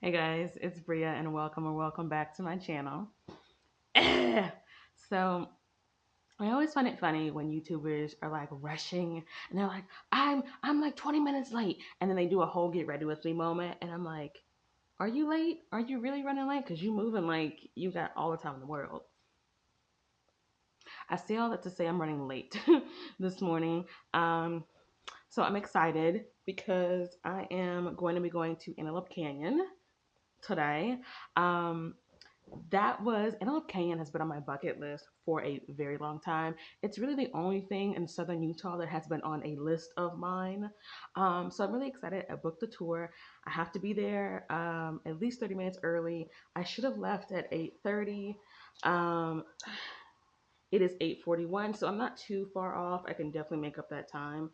Hey guys, it's Bria and welcome or welcome back to my channel. So I always find it funny when YouTubers are like rushing and they're like, I'm like 20 minutes late, and then they do a whole get ready with me moment, and I'm like, are you late? Are you really running late? Because you moving like you got all the time in the world. I say all that to say I'm running late this morning. Um, so I'm excited because I am going to be going to Antelope Canyon today. Um, that was Antelope Canyon has been on my bucket list for a very long time. It's really the only thing in southern Utah that has been on a list of mine. So I'm really excited. I booked the tour. I have to be there at least 30 minutes early. I should have left at 8:30. Um, it is 8:41, so I'm not too far off. I can definitely make up that time.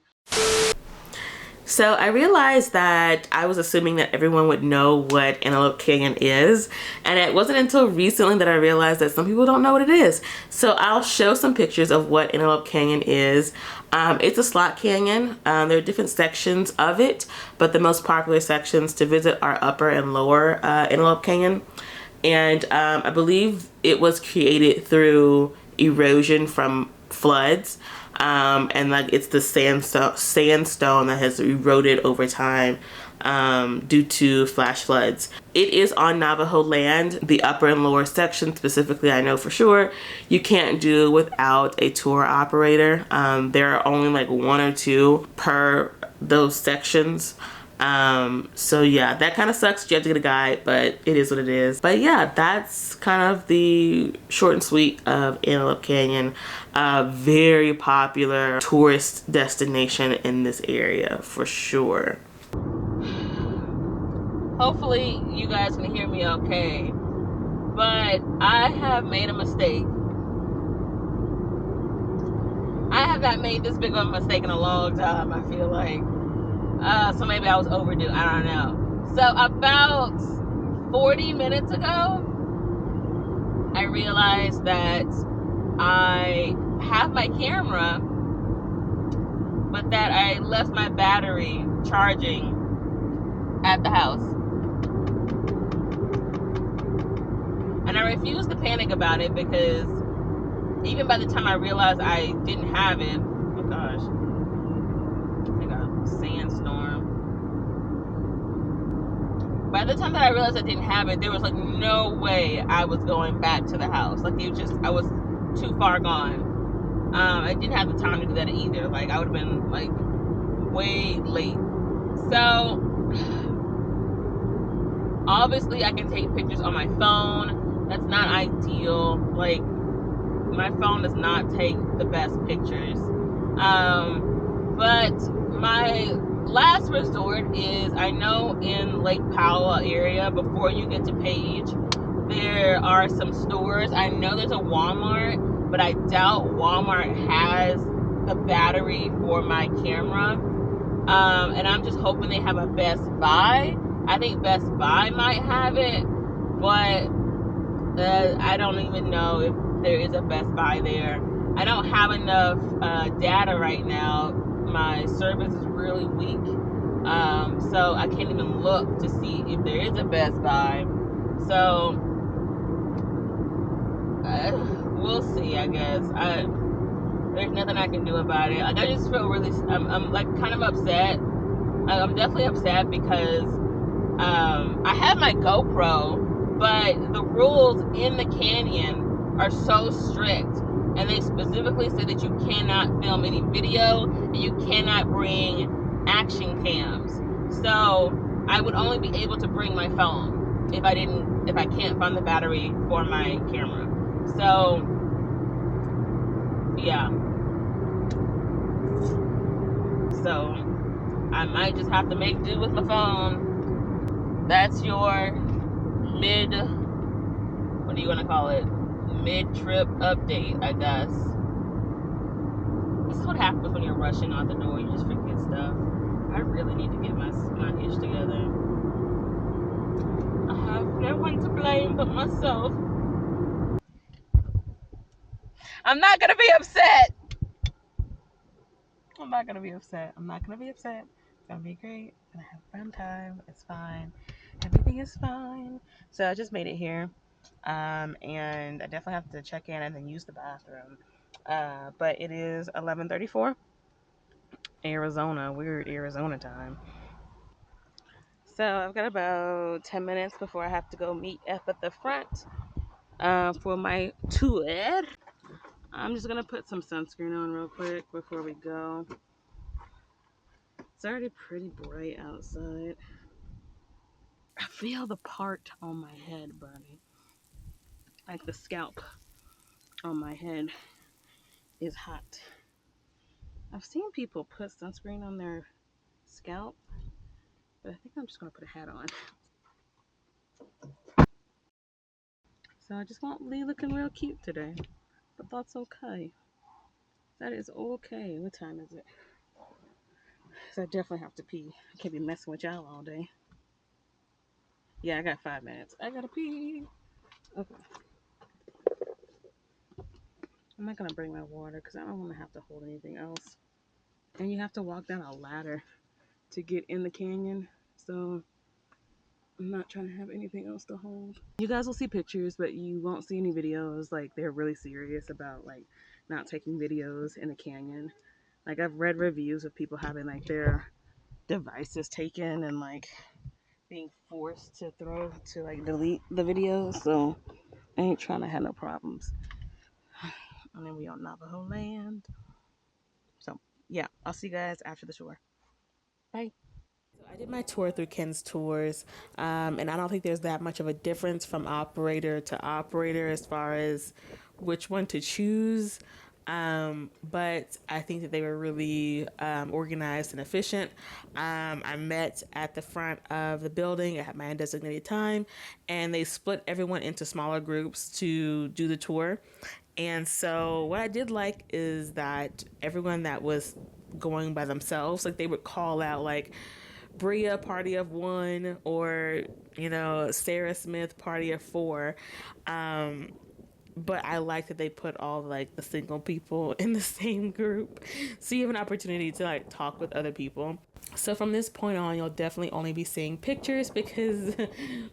So I realized that I was assuming that everyone would know what Antelope Canyon is, and it wasn't until recently that I realized that some people don't know what it is. So I'll show some pictures of what Antelope Canyon is. It's a slot canyon. There are different sections of it, but the most popular sections to visit are Upper and Lower Antelope Canyon. And I believe it was created through erosion from floods. And like it's the sandstone that has eroded over time due to flash floods. It is on Navajo land. The upper and lower section specifically, I know for sure, you can't do without a tour operator. There are only like one or two per those sections. So yeah, that kind of sucks. You have to get a guide, but it is what it is. But yeah, that's kind of the short and sweet of Antelope Canyon. A very popular tourist destination in this area for sure. Hopefully you guys can hear me okay, but I have made a mistake. I have not made this big of a mistake in a long time, I feel like. So maybe I was overdue. I don't know. So about 40 minutes ago, I realized that I have my camera, but that I left my battery charging at the house. And I refused to panic about it because even by the time I realized I didn't have it, oh gosh, like a sandstorm. By the time that I realized I didn't have it, there was like no way I was going back to the house. Like it was just, I was too far gone. I didn't have the time to do that either. Like I would have been like way late. So obviously I can take pictures on my phone. That's not ideal. Like my phone does not take the best pictures. But my last resort is, I know in Lake Powell area, before you get to Page, there are some stores. I know there's a Walmart, but I doubt Walmart has the battery for my camera. And I'm just hoping they have a Best Buy. I think Best Buy might have it, but I don't even know if there is a Best Buy there. I don't have enough data right now. My service is really weak, so I can't even look to see if there is a Best Buy. So we'll see. I guess there's nothing I can do about it. Like I just feel really. I'm like kind of upset. I'm definitely upset because I have my GoPro, but the rules in the canyon are so strict, and they specifically say that you cannot film any video and you cannot bring action cams. So I would only be able to bring my phone if I can't find the battery for my camera. So yeah. So I might just have to make do with my phone. That's your what do you want to call it? Mid-trip update, I guess. This is what happens when you're rushing out the door. You just forget stuff. I really need to get my ish together. I have no one to blame but myself. I'm not gonna be upset. I'm not gonna be upset. It's gonna be great. I'm gonna have a fun time. It's fine. Everything everything is fine. So I just made it here. And I definitely have to check in and then use the bathroom. But it is 11:34 Arizona, weird Arizona time. So I've got about 10 minutes before I have to go meet up at the front for my tour. I'm just gonna put some sunscreen on real quick before we go. It's already pretty bright outside. I feel the part on my head burning. Like the scalp on my head is hot. I've seen people put sunscreen on their scalp, but I think I'm just gonna put a hat on. So I just won't be looking real cute today. But that's okay. That is okay. What time is it? So I definitely have to pee. I can't be messing with y'all all day. Yeah, I got 5 minutes. I gotta pee. Okay. I'm not gonna bring my water because I don't want to have to hold anything else. And you have to walk down a ladder to get in the canyon. So I'm not trying to have anything else to hold. You guys will see pictures, but you won't see any videos. Like, they're really serious about like not taking videos in the canyon. Like, I've read reviews of people having like their devices taken and like being forced to like delete the videos. So I ain't trying to have no problems. And then we on Navajo land. So yeah, I'll see you guys after the tour. Bye. So I did my tour through Ken's Tours, and I don't think there's that much of a difference from operator to operator as far as which one to choose. But I think that they were really organized and efficient. I met at the front of the building. I had my undesignated time, and they split everyone into smaller groups to do the tour. And so what I did like is that everyone that was going by themselves, like they would call out like Bria party of one, or Sarah Smith party of four. But I like that they put all like the single people in the same group, so you have an opportunity to like talk with other people. So from this point on, you'll definitely only be seeing pictures because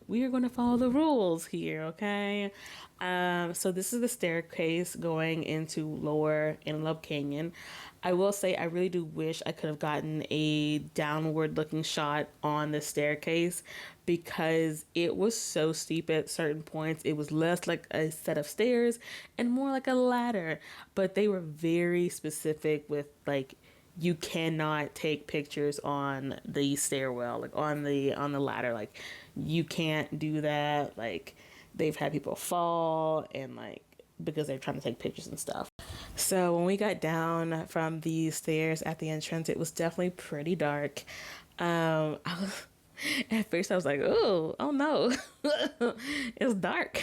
we are going to follow the rules here, okay? So this is the staircase going into Lower Antelope Canyon. I will say I really do wish I could have gotten a downward looking shot on the staircase because it was so steep at certain points. It was less like a set of stairs and more like a ladder, but they were very specific with like you cannot take pictures on the stairwell, like on the ladder. Like you can't do that. Like they've had people fall and like because they're trying to take pictures and stuff. So when we got down from the stairs at the entrance, it was definitely pretty dark. At first I was like, oh no, it's dark.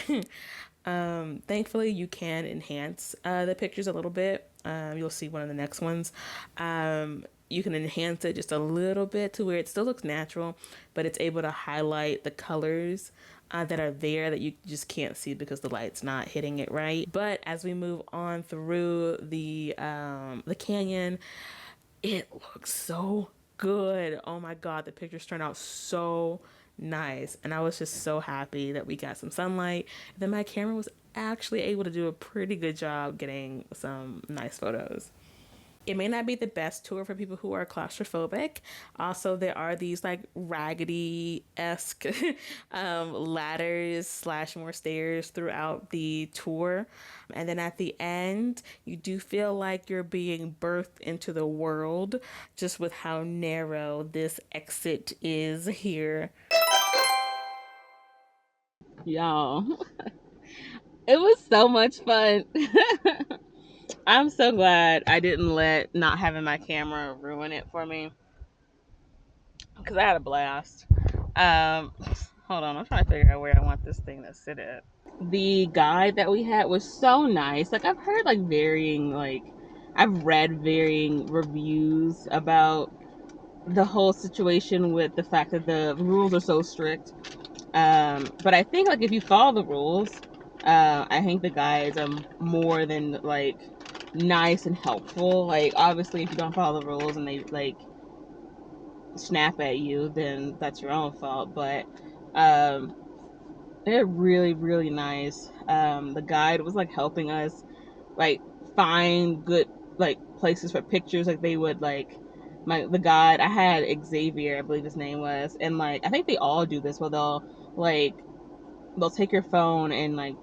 Thankfully you can enhance the pictures a little bit. You'll see one of the next ones. You can enhance it just a little bit to where it still looks natural, but it's able to highlight the colors that are there that you just can't see because the light's not hitting it right. But as we move on through the canyon, it looks so good. Oh my god, the pictures turned out so nice, and I was just so happy that we got some sunlight. And then my camera was actually able to do a pretty good job getting some nice photos. It may not be the best tour for people who are claustrophobic. Also, there are these like raggedy-esque ladders slash more stairs throughout the tour. And then at the end, you do feel like you're being birthed into the world just with how narrow this exit is here. Y'all, it was so much fun. I'm so glad I didn't let not having my camera ruin it for me because I had a blast. Um, Hold on, I'm trying to figure out where I want this thing to sit at. The guide that we had was so nice. Like I've read varying reviews about the whole situation with the fact that the rules are so strict. But I think like if you follow the rules, I think the guides are more than like nice and helpful. Like obviously if you don't follow the rules and they like snap at you, then that's your own fault. But Um, they're really, really nice. The guide was like helping us like find good like places for pictures. Like they would like the guide. I had Xavier, I believe his name was, and like I think they all do this where like they'll take your phone and like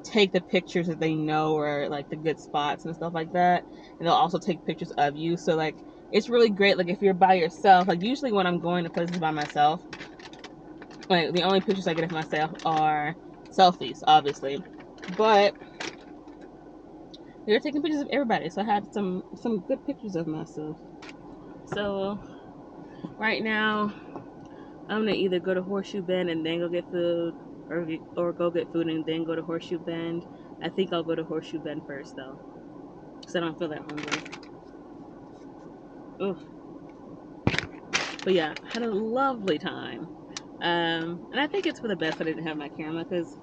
take the pictures that they know are like the good spots and stuff like that, and they'll also take pictures of you. So like it's really great. Like if you're by yourself, like usually when I'm going to places by myself, like the only pictures I get of myself are selfies, obviously, but they were taking pictures of everybody, so I had some good pictures of myself. So right now I'm gonna either go to Horseshoe Bend and then go get food, or go get food and then go to Horseshoe Bend. I think I'll go to Horseshoe Bend first though, because I don't feel that hungry. Ugh. But yeah, had a lovely time. And I think it's for the best I didn't have my camera, because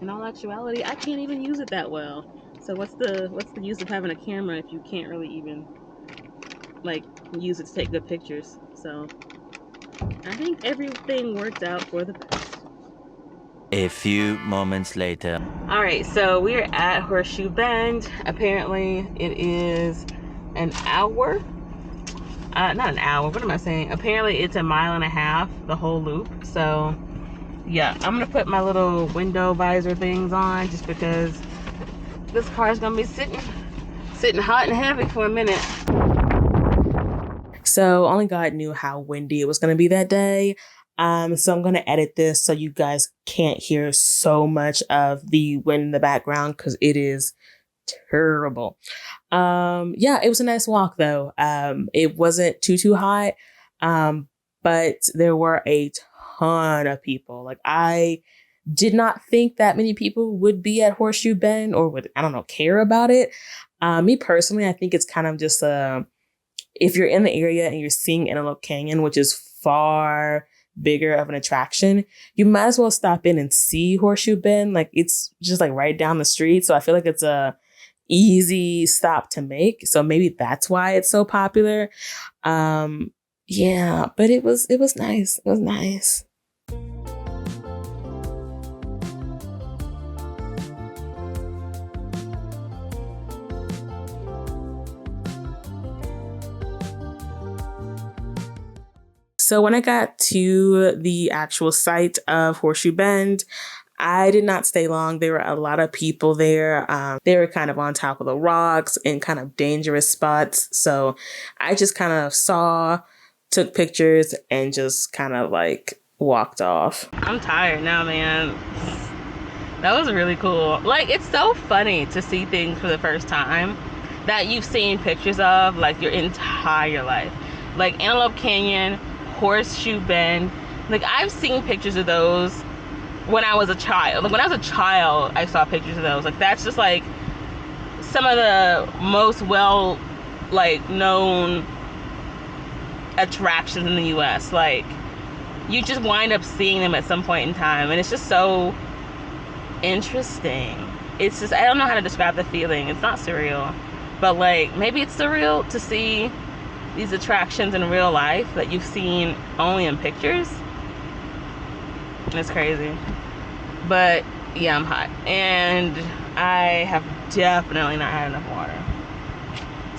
in all actuality, I can't even use it that well. So what's the use of having a camera if you can't really even like use it to take good pictures? So I think everything worked out for the best. A few moments later. All right, so we're at Horseshoe Bend. Apparently, it is an hour. Not an hour. What am I saying? Apparently, it's a mile and a half, the whole loop. So, yeah, I'm gonna put my little window visor things on just because this car is gonna be sitting hot and heavy for a minute. So only God knew how windy it was going to be that day. So I'm going to edit this so you guys can't hear so much of the wind in the background because it is terrible. Yeah, it was a nice walk though. It wasn't too hot, but there were a ton of people. Like I did not think that many people would be at Horseshoe Bend or would, I don't know, care about it. Me personally, I think it's kind of just if you're in the area and you're seeing Antelope Canyon, which is far bigger of an attraction, you might as well stop in and see Horseshoe Bend. Like it's just like right down the street. So I feel like it's a easy stop to make. So maybe that's why it's so popular. Yeah, but it was nice. It was nice. So when I got to the actual site of Horseshoe Bend, I did not stay long. There were a lot of people there. They were kind of on top of the rocks in kind of dangerous spots. So I just kind of took pictures, and just kind of like walked off. I'm tired now, man. That was really cool. Like, it's so funny to see things for the first time that you've seen pictures of like your entire life. Like Antelope Canyon, Horseshoe Bend. Like I've seen pictures of those when I was a child. Like when I was a child, I saw pictures of those. Like that's just like some of the most well like known attractions in the US. Like you just wind up seeing them at some point in time, and it's just so interesting. It's just, I don't know how to describe the feeling. It's not surreal, but like maybe it's surreal to see these attractions in real life that you've seen only in pictures. It's crazy. But yeah, I'm hot, and I have definitely not had enough water.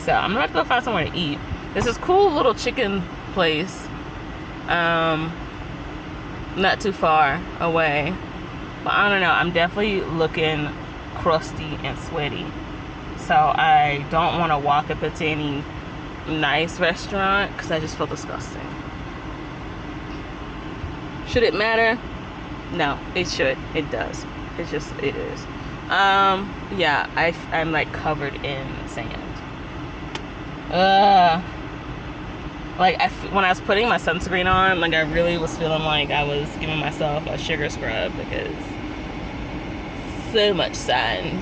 So I'm gonna have to go find somewhere to eat. There's this cool little chicken place, not too far away. But I don't know, I'm definitely looking crusty and sweaty. So I don't want to walk up to any nice restaurant because I just feel disgusting. Should it matter? No, it should. It does. It is. Yeah, I'm like covered in sand. Like when I was putting my sunscreen on, like I really was feeling like I was giving myself a sugar scrub because so much sun.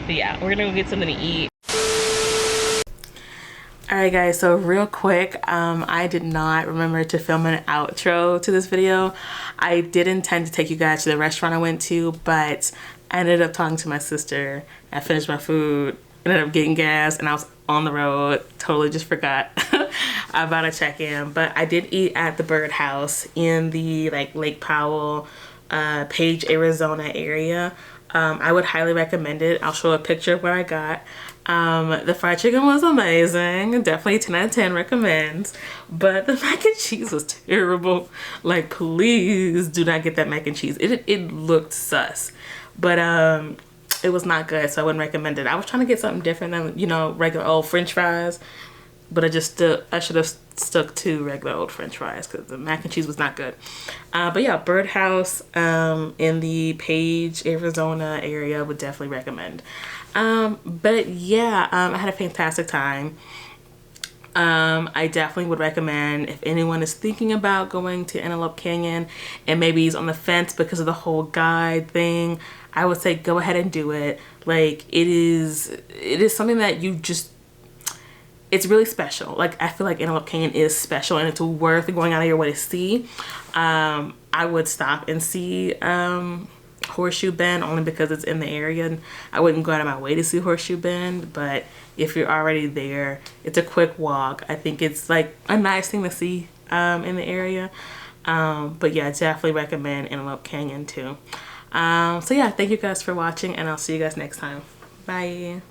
But yeah, we're gonna go get something to eat. Alright guys, so real quick, I did not remember to film an outro to this video. I did intend to take you guys to the restaurant I went to, but I ended up talking to my sister. I finished my food, ended up getting gas, and I was on the road. Totally just forgot about a check-in. But I did eat at the Birdhouse in the like Lake Powell, Page, Arizona area. I would highly recommend it. I'll show a picture of what I got. The fried chicken was amazing. Definitely 10 out of 10 recommends. But the mac and cheese was terrible. Like, please do not get that mac and cheese. It looked sus. But it was not good, so I wouldn't recommend it. I was trying to get something different than, you know, regular old French fries. But I should have stuck to regular old French fries because the mac and cheese was not good. But yeah, Birdhouse in the Page, Arizona area would definitely recommend. But yeah, I had a fantastic time. I definitely would recommend if anyone is thinking about going to Antelope Canyon and maybe he's on the fence because of the whole guide thing, I would say go ahead and do it. Like it is something that you just, it's really special. Like I feel like Antelope Canyon is special and it's worth going out of your way to see. I would stop and see Horseshoe Bend only because it's in the area, and I wouldn't go out of my way to see Horseshoe Bend. But if you're already there, it's a quick walk. I think it's like a nice thing to see in the area. But yeah, definitely recommend Antelope Canyon too. So yeah, thank you guys for watching, and I'll see you guys next time. Bye.